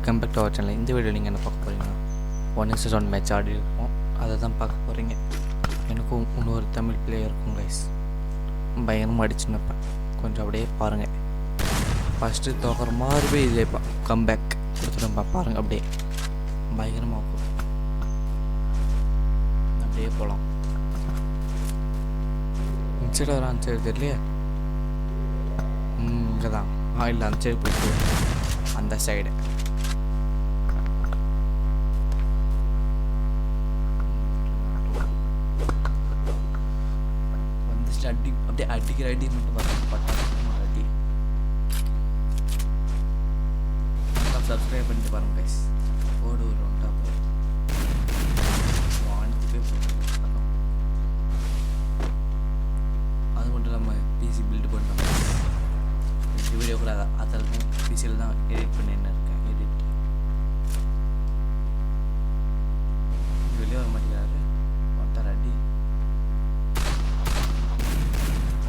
Welcome back to our channel. இந்த video நீங்கள் என்ன பார்க்க போகிறீங்கன்னா 1:1 மேட்ச் ஆடி இருக்கும், அதை தான் பார்க்க போகிறீங்க. எனக்கும் இன்னொரு தமிழ் பிளேயர் இருக்கும் கைஸ், பயங்கரமாக அடிச்சு நிற்பேன். கொஞ்சம் அப்படியே பாருங்கள். ஃபஸ்ட்டு தோக்கிற மாதிரி போய் இதே கம்பேக் கொடுத்துட்டு பாருங்கள். அப்படியே பயங்கரமாக இருக்கும். அப்படியே போகலாம். இன்சைட் வர அந்த சைடு தெரியலையே. இங்கே தான் இல்லை, அந்த சைடு போயிட்டு அந்த சைடு வந்துச்சு. அப்படியே அடிக்கிற அடி மட்டும் பார்த்தா அடி. சப்ஸ்கிரைப் பண்ணிட்டு பாருங்க கைஸ். ஓடு ஒரு ரவுண்டாக போய் வானத்துக்கே போட்டு அது மட்டும் இல்லாமல் பிசி பில்டு பண்ணோம். வீடியோ கூட அதில் தான் பிசியில் தான் எடிட் பண்ணின்னு இருக்கேன். எடிட் வெளியே வர மாட்டேங்கிறாரு. வந்துட்டார் அடி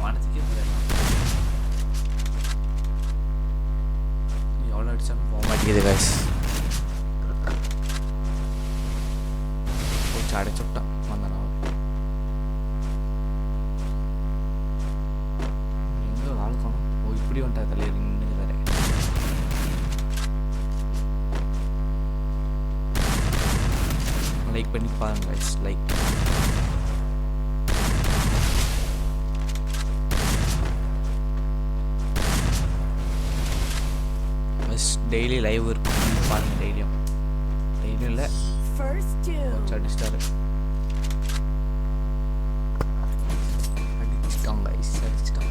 வானத்துக்கே போயிடலாம். எவ்வளோ அடித்தாலும் போக மாட்டேங்குது கைஸ். போச்சு அடைச்சு விட்டான். வந்தான் எங்கே ஆள் காணும். இப்படி வந்துட்டா தலைவர் நின்றுக்கிறாரு. லைக் பண்ணி பாருங்க கைஸ். லைக் டெய்லி லைவ் இருக்கும் பாருங்க. டெய்லியும் இல்லை அடிச்சிட்டாரு. அடிச்சிட்டாங்க கைஸ், அடிச்சிட்டாங்க.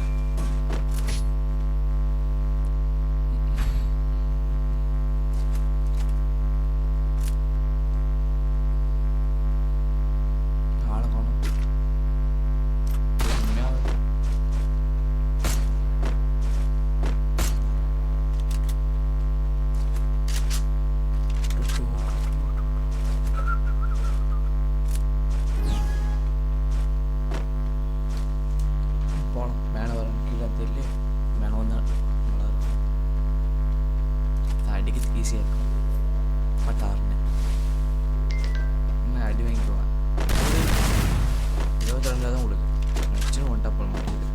அடிக்கிறதுக்கு ஈஸியாக இருக்கும். பட் ஆறுன்னு இன்னும் அடி வாங்கிடுவேன். 22 தான் கொடுக்கு. நெக்ஸ்ட்டு ஒன் டாப் பண்ண மாட்டேங்குது.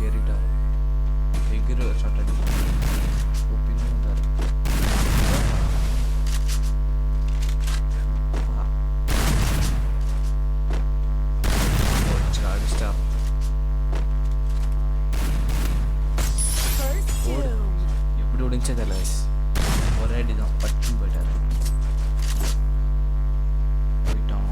ஏறிட்டார். எகிரு ஷார்ட் அடிக்கும். ஓப்பிங்கார் எப்படி ஒடிஞ்சது இல்லை. ஒரே அடி தான் பட்டுன்னு போயிட்டாரு. போயிட்டோம்.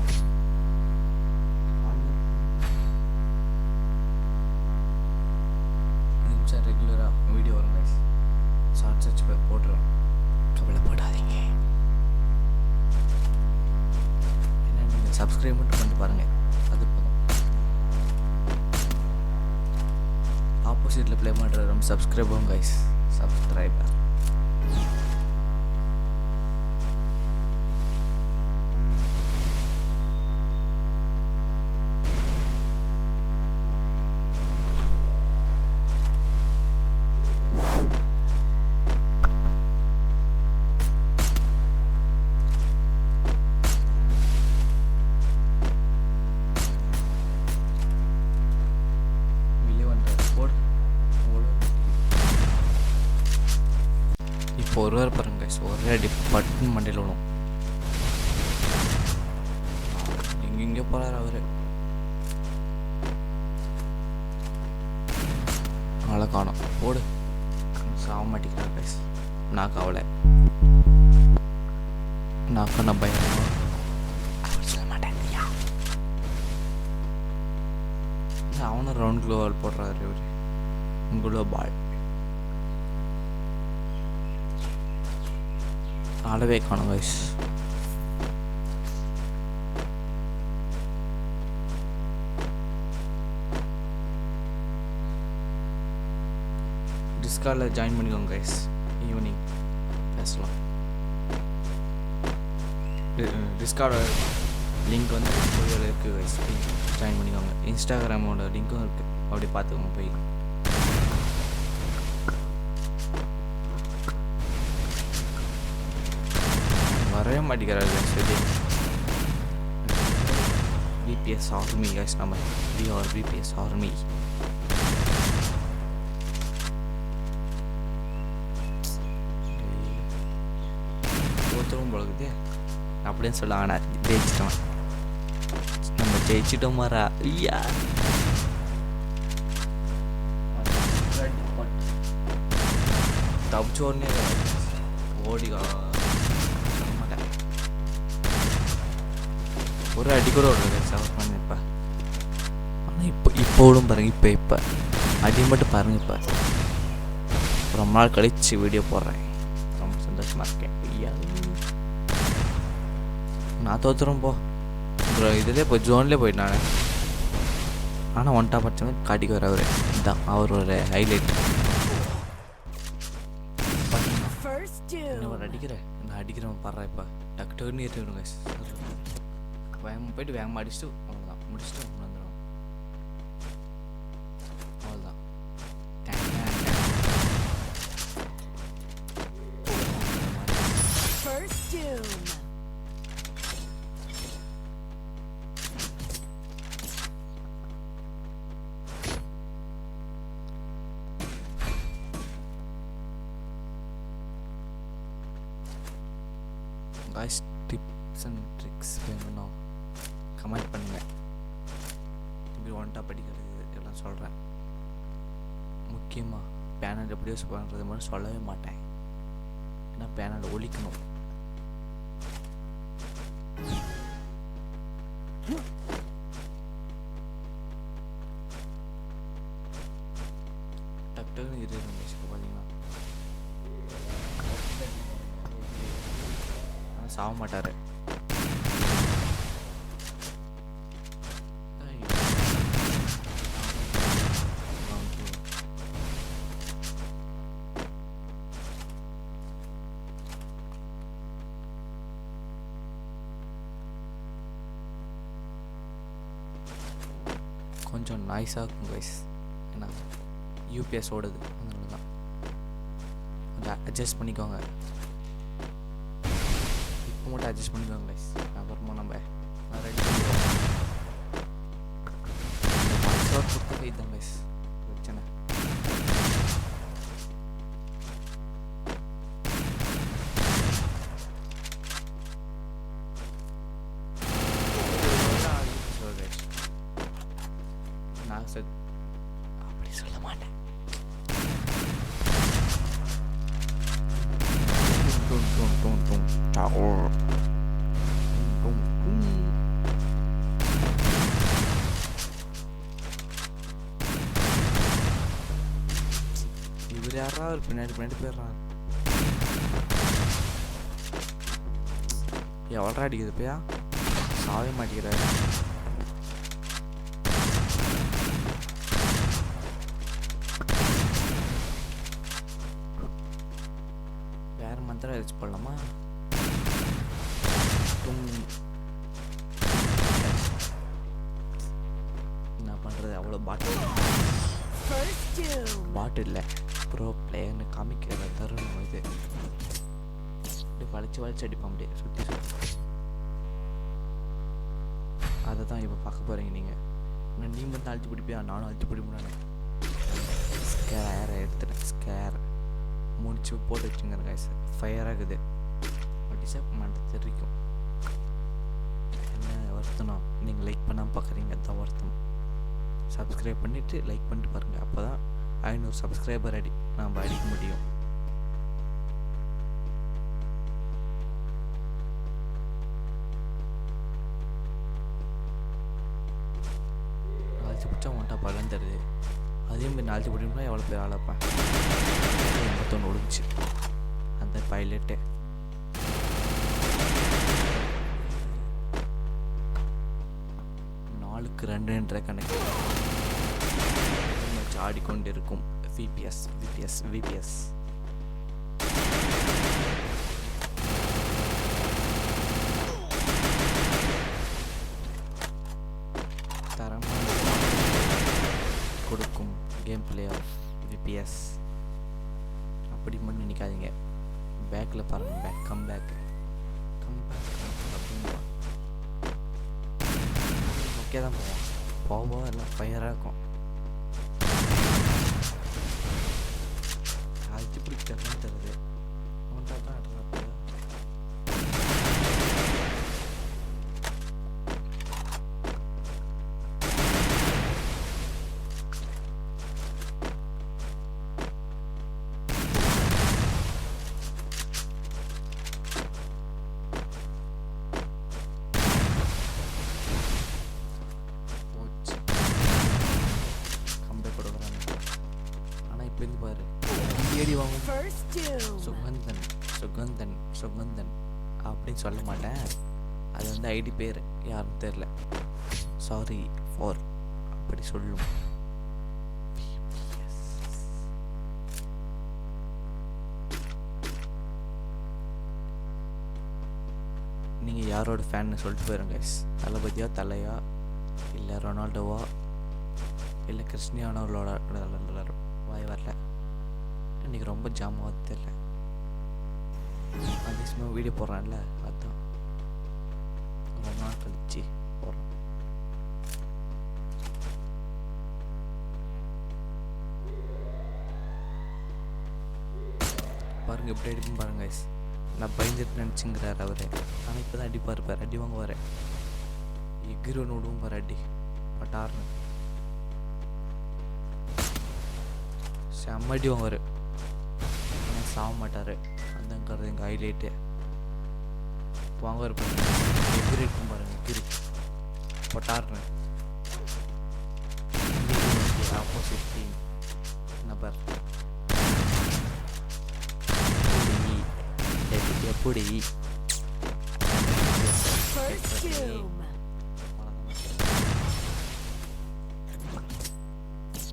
நிமிஷம் ரெகுலராக வீடியோ வரும் கைஸ். ஷார்ட்ஸ் வச்சு போய் போட்டுருவோம். கவலை போடாதீங்க. என்ன நீங்கள் சப்ஸ்கிரைப் மட்டும் பண்ணிட்டு பாருங்கள், அது போதும். ஆப்போசிட்டில் ப்ளே பண்ணுற ரொம்ப சப்ஸ்கிரைபரும் கைஸ். சப்ஸ்கிரைபர் இப்போ ஒருவர் பாருங்க கைஸ், ஒரே அடி பட்டுன்னு மண்டையில் விடும். எங்கெங்கே போகிறார் அவரு. அவளை காணும். ஓடு. சாக மாட்டேங்கிறார் கைஸ். நான் கவலை. நான் பயம் சொல்ல மாட்டேன். அவனும் ரவுண்ட் க்ளோவால் போடுறாரு இவர். க்ளோ பால் ஆளவே காணும் கைஸ். டிஸ்கார்டில் ஜாயின் பண்ணிக்கோங்க கைஸ். ஈவினிங் பேசலாம். டிஸ்கார்டு லிங்க் வந்து வீடியோவில் இருக்குது கைஸ், ஜாயின் பண்ணிக்கோங்க. இன்ஸ்டாகிராமோட லிங்க்கும் இருக்குது, அப்படி பார்த்துக்கோங்க போய். வரவே மாட்டேங்கிறாரு சரி. VPS ஆர்மி கைஸ், நம்ம VPS ஆர்மி. ஒருத்தரும் பழகுது அப்படின்னு சொல்ல, ஆனால் ஜெயிச்சிட்டோம். நம்ம ஜெயிச்சிட்டோம் மாறா. ஐயா தப்பிச்சோடனே ஓடிக்கா மாட்டேன். ஒரு அடி கூட ஓடுறது சவர் பண்ணிப்பா. ஆனால் இப்போ ஓடும் பாருங்க. இப்போ அடி மட்டும் பாருங்க. இப்போ ரொம்ப நாள் கழிச்சு வீடியோ போடுறேன், ரொம்ப சந்தோஷமாக இருக்கேன். ஐயா நான் தோற்றுறோம் போ ப்ரோ. இதுலேயே இப்போ ஜோன்லேயே போயிட்டு நான். ஆனால் ஒன்ட்டா படித்தவங்க காட்டிக்கு வர அவர் இதுதான் அவரோட ஹைலைட். என்ன அடிக்கிறேன், நான் அடிக்கிறவன் பாடுறேன். இப்போ டக்கு டக்குன்னு ஏற்றிடுங்க. வேகமாக போயிட்டு வேகமாக அடிச்சுட்டு அவ்வளோதான், முடிச்சுட்டு வந்துடும். அவ்வளோதான். காய்ஸ், டிப்ஸ் அண்ட் ட்ரிக்ஸ் வேணும்னா கமெண்ட் பண்ணுங்கள். இப்படி ஒன்ட்டா படிக்கிறது எல்லாம் சொல்கிறேன். முக்கியமாக பேனல் எப்படி யூஸ் பண்ணுறது மட்டும் சொல்லவே மாட்டேன், ஏன்னா பேனல் ஒழிக்கணும். டக்குன்னு இது பார்த்தீங்கன்னா சாக மாட்டார். கொஞ்சம் நாய்ஸாக இருக்கும் கைஸ், ஏன்னா யூபிஎஸ் ஓடுது, அதனால தான். கொஞ்சம் அட்ஜஸ்ட் பண்ணிக்கோங்க. இப்போ மட்டும் அட்ஜஸ்ட் பண்ணிக்கோங்க கைஸ், அப்புறமா நம்ம ரெடி கொடுத்த கை தான் கைஸ் பிரச்சனை. நான் அப்படி சொல்ல மாட்டேன். இவர் யாரா பின்னாடி போயிடுறான். எவ்வளோ அடிக்குது இப்பயா, சாவே மாட்டேங்கிறாரு. வேற மந்திரம் எரிச்சு போடலாமா? என்ன பண்றது, அவ்வளோ பாட்டு இல்லை, ப்ரோ பிளேயர்னு காமிக்கிற தருணம் இது. இப்படி வளைச்சு அடிப்பான், அப்படியே சுற்றி அதை தான் இப்போ பார்க்க போகிறீங்க நீங்கள். ஆனால் நீ மட்டும் அழுத்தி பிடிப்பியா, நானும் அழுத்தி பிடிப்பேன். ஸ்கேரை எடுத்துட்டேன், ஸ்கேர் முடிச்சு போட்டு வச்சுங்க கைஸ். ஃபயர் ஆகுது, டிசப்பாயின்மெண்ட் தெரிவிக்கும். என்ன வருத்தணும், நீங்கள் லைக் பண்ணாமல் பார்க்குறீங்க, அதுதான் வருத்தம். சப்ஸ்கிரைப் பண்ணிவிட்டு லைக் பண்ணிட்டு பாருங்கள், அப்போ தான் 500 சப்ஸ்கிரைபர் நம்ம அடிக்க முடியும். நாலு பிடிச்சா ஒன்ட்டா பலன் தருது. அதே மாதிரி நாலு பிடிக்கணும்னா எவ்வளோ பேர் ஆளப்பேன். 81 ஒழிஞ்சு அந்த பைலட்டு. நாளுக்கு 2 என்ற கணக்கு ஆடிக்கொண்டிருக்கும். VPS பேக்கில் பாருங்கள், கம் பேக் அப்படின்னு ஓகே தான் போவோம் எல்லாம் ஃபயராக இருக்கும். அது பிடிக்கதான் தருது அவன்கிட்ட தான் ஆடுறப்ப. பாரு ஏடி வாங்கும் சுகந்தன் அப்படின்னு சொல்ல மாட்டேன். அது வந்து ஐடி பேர் யாருன்னு தெரில. சாரி ஃபார் அப்படி சொல்லும். நீங்கள் யாரோட ஃபேன்னு சொல்லிட்டு போயிருங்க. தளபதியா தலையா இல்லை ரொனால்டோவா இல்லை கிறிஸ்டியானோவோட வாய் வரல. இன்றைக்கி ரொம்ப ஜாமாவது தெரியல. அதிகமாக வீடியோ போடுறான்ல, அதுதான் ரொம்ப நாள் கழிச்சு போடுறேன். பாருங்க எப்படி அடிப்புன்னு பாருங்க. நான் பயந்துட்டு நினச்சிங்கிறார் அவர். ஆனால் இப்போ தான் அடிப்பார் பாரு, அடி வாங்குவார். எகிரி ஒன்று விடுவோம் பாரு, அடி பட்டார்னு செம்ம அடி வாங்குவார். ஆனால் சாக மாட்டார். அந்தங்கிறது எங்கள் ஹைலைட்டு. வாங்குவார் பாருங்க, எகிரி இருக்கும் பாருங்க, எகிரி பட்டார்னு. ஆப்போசிட் டீம் நபர் எப்படி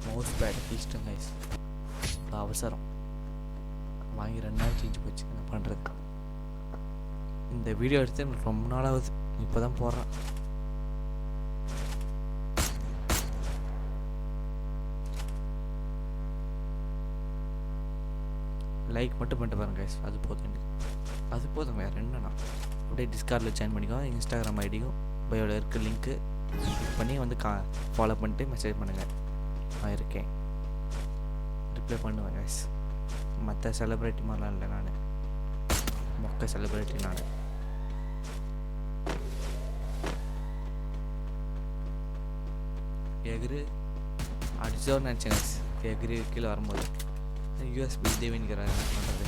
மவுஸ் பேட் இஷ்டம் கைஸ். அவசரம் வாங்கி 2 நாள் செஞ்சு போச்சு. என்ன பண்ணுறது? இந்த வீடியோ எடுத்து எனக்கு ரொம்ப நாளாகுது, இப்போ தான் போடுறேன். லைக் மட்டும் பண்ணிட்டு பாருங்க கைஸ், அது போதும் எனக்கு. அது போதும், வேறு என்னண்ணா. அப்படியே டிஸ்கார்டில் ஜாயின் பண்ணிக்கோ. இன்ஸ்டாகிராம் ஐடியும் பயோவில் இருக்க லிங்க்கு கிளிக் பண்ணி வந்து ஃபாலோ பண்ணிட்டு மெசேஜ் பண்ணுங்கள். நான் இருக்கேன், ரிப்ளை பண்ணுவேன் கைஸ். மற்ற செலிப்ரிட்டி மாதிரிலாம் இல்லை, நான் மொக்க செலிப்ரிட்டி. நான் எகிரி அடிச்சோன்னு நினச்சேன் கைஸ். எகிரி கீழே வரும்போது யூஎஸ்பி தேவின்கிறார். என்ன பண்ணுறது?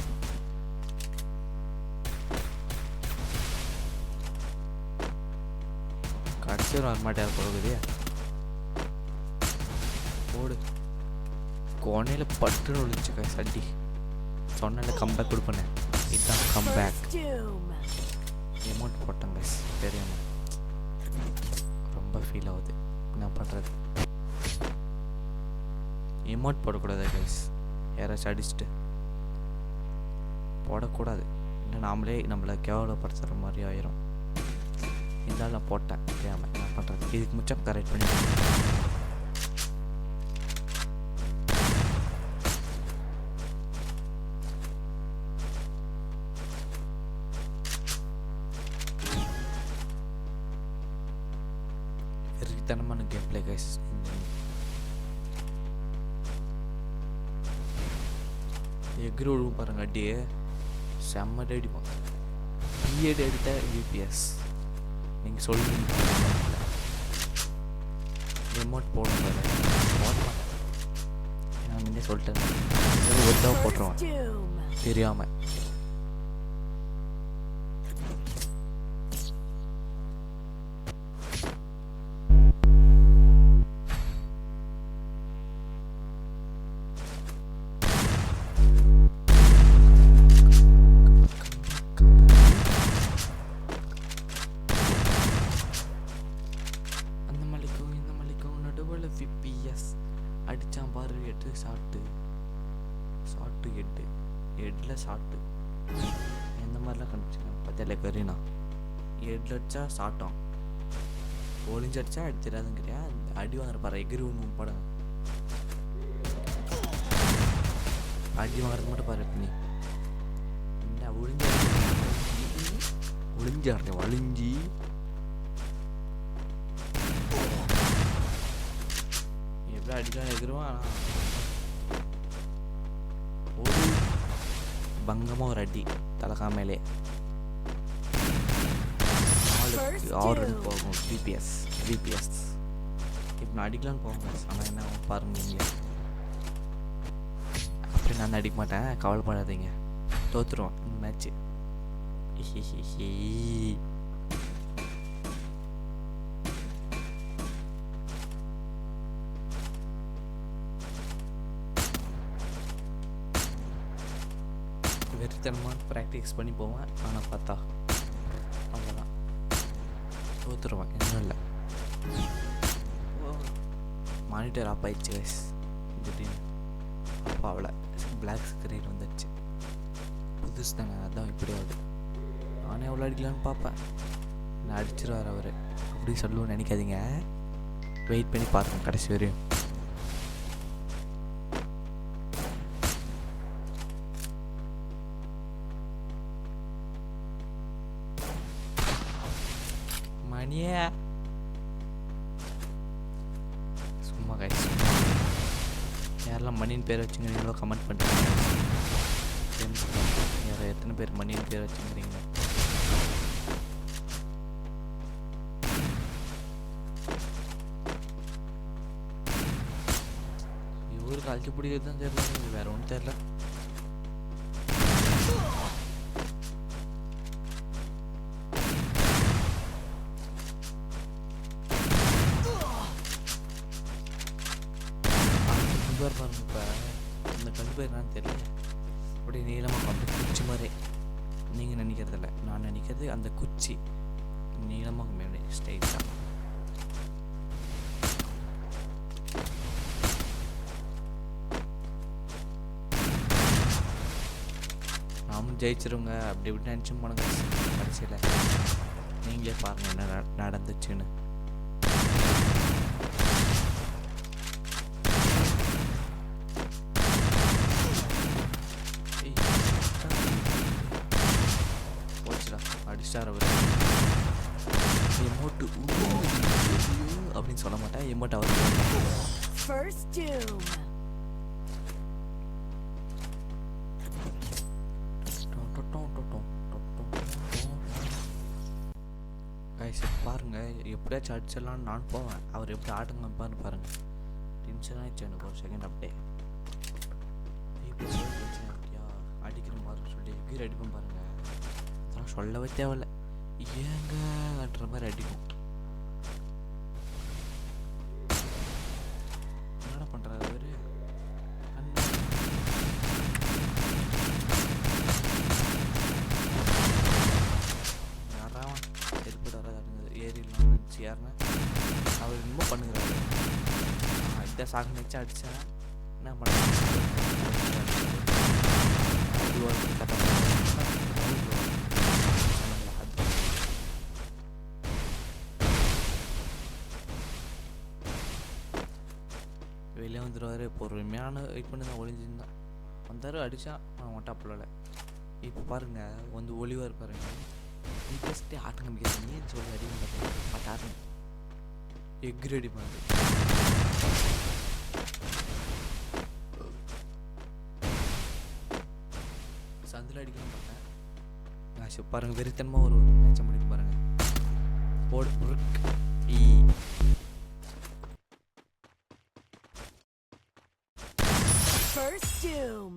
கடைசியும் வரமாட்டார் போகுது. போடு கோணையில் பட்டுன்னு ஒழிச்சு கைஸ் அடி. சொன்ன கம்பேக் கொடுப்பேன். இதுதான் கம்பேக். எமௌண்ட் போட்டேன் கைஸ் தெரியாமல். ரொம்ப ஃபீல் ஆகுது. என்ன பண்ணுறது? எமௌண்ட் போடக்கூடாது கைஸ். யாராச்சும் அடிச்சுட்டு போடக்கூடாது. இன்னும் நாமளே நம்மளை கேவலப்படுத்துகிற மாதிரி ஆயிரும். இருந்தாலும் நான் போட்டேன் தெரியாமல். என்ன பண்ணுறது? இதுக்கு மிச்சம் கரெக்ட் பண்ணி வெறித்தனமான கேம் பிளே கைஸ். எக்ரி விழுவும் பாருங்க, அடியே செம்ம அடிப்பாங்க. பிஎட் எடுத்த யூபிஎஸ் நீங்கள் சொல்லுங்க. ரிமோட் போடணும் பாரு, போடலாம். நான் முன்னே சொல்லிட்டேன், ஒரு தடவை போட்டுருவேன் தெரியாமல். விபிஎஸ் அடித்தான் பாரு. 8 ஷாட்டு 8 ஷாட்டு எந்த மாதிரிலாம் கண்டுபிடிச்சிக்கலாம் பத்தியில கரீனா. 8 அடித்தா ஷாட்டம், ஒளிஞ்சு அடித்தா அடி தெரியாதுங்கிறியா? அடி வாங்குற பாரு. எகிரி ஒன்று படம் அடி வாங்குறது மட்டும் பாரு. நீ என்ன வழிஞ்சாருங்க வழிஞ்சி எப்படி அடிக்கலாம் எதிரும். ஆனால் ஒரு பங்கமாக ஒரு அடி தலைக்காமலே 4-6 போகும். விபிஎஸ் இப்போ நான் அடிக்கலான்னு போவேன். ஆனால் என்ன பாருங்க நீங்களே. அப்படி நான் அடிக்க மாட்டேன், கவலைப்படாதீங்க. தோற்றுருவோம் இந்த மேட்ச்சு. வெறித்தனமாக ப்ராக்டிஸ் பண்ணி போவேன். ஆனால் பார்த்தா அவ்வளோதான், தோற்றுருவேன். இன்னும் இல்லை, மானிட்டர் ஆஃப் ஆயிடுச்சு கைஸ். திடீர்னு அப்போ அவ்வளோ பிளாக் ஸ்க்ரீன் வந்துடுச்சு. புதுசு தாங்க, அதான் இப்படி ஆகுது. நானே எவ்வளோ அடிக்கலான்னு பார்ப்பேன், நான் அடிச்சிருவார் அவர். அப்படி சொல்லுவோன்னு நினைக்காதீங்க, வெயிட் பண்ணி பார்ப்போம் கடைசி வரையும். மணியா சும்மா கைஸ், யாரெல்லாம் மணின்னு பேர் வச்சுங்கிறீங்களோ கமெண்ட் பண்ணுறீங்க. யார் எத்தனை பேர் மணின்னு பேர் வச்சுங்கிறீங்க? இவருக்கு அழிச்சு பிடிக்கிறது தான் தெரியல, வேற ஒன்றும் தெரியல. பாருங்க, இப்போ இந்த கண்டு பேர் என்னன்னு தெரியல, அப்படியே நீளமாக அப்படியே குச்சி மாதிரி. நீங்கள் நினைக்கிறதில்ல, நான் நினைக்கிறது அந்த குச்சி நீளமாக மேலே ஸ்ட்ரைட்டாக. நாமும் ஜெயிச்சிருங்க அப்படி இப்படி நினச்சி போனங்க. கடைசியில் நீங்களே பாருங்கள் என்ன நடந்துச்சுன்னு. அடிச்சார் அவர். எமோட்டு அப்படின்னு சொல்ல மாட்டேன், எமோட் அவர். பாருங்க எப்படியாச்சும் அடிச்சிடலான்னு நான் போவேன், அவர் எப்படி ஆடுங்க பாருங்க. டென்ஷன் ஆயிடுச்சு எனக்கு ஒரு செகண்ட். அப்படியே அடிக்கிற மாதிரி சொல்லி கீர் அடிப்பேன் பாருங்க. அதெல்லாம் சொல்லவே தேவையில்ல, ஏங்கன்ற மாதிரி அடிக்கும். என்னடா பண்றாரு அவரு? யாராவன் செருப்பு வராது ஏறிடலாம் நினச்சி யாருன்னா அவர் இன்னும் பண்ணுகிறாரு. இதான் சாகு நினச்சி அடித்தேன். என்ன பண்ண வெளியே வந்துடுவார். பொறுமையான வெயிட் பண்ணி தான் ஒளிஞ்சிருந்தான். வந்தார், அடித்தா அவன் ஒட்டாப்பில். இப்போ பாருங்கள் வந்து ஒளிவார் பாருங்க. இன்ட்ரெஸ்டே ஆட்டம் காமிக்கிறது ஏன் சொல்லி அடிக்க மாட்டாருங்க. எக் ரெடி பண்ணுறது சந்தில் அடிக்கலாம் பார்த்தேன். நான் பாருங்கள் வெறித்தனமாக ஒரு மேட்சை முடிக்க பாருங்கள். போடு First Doom.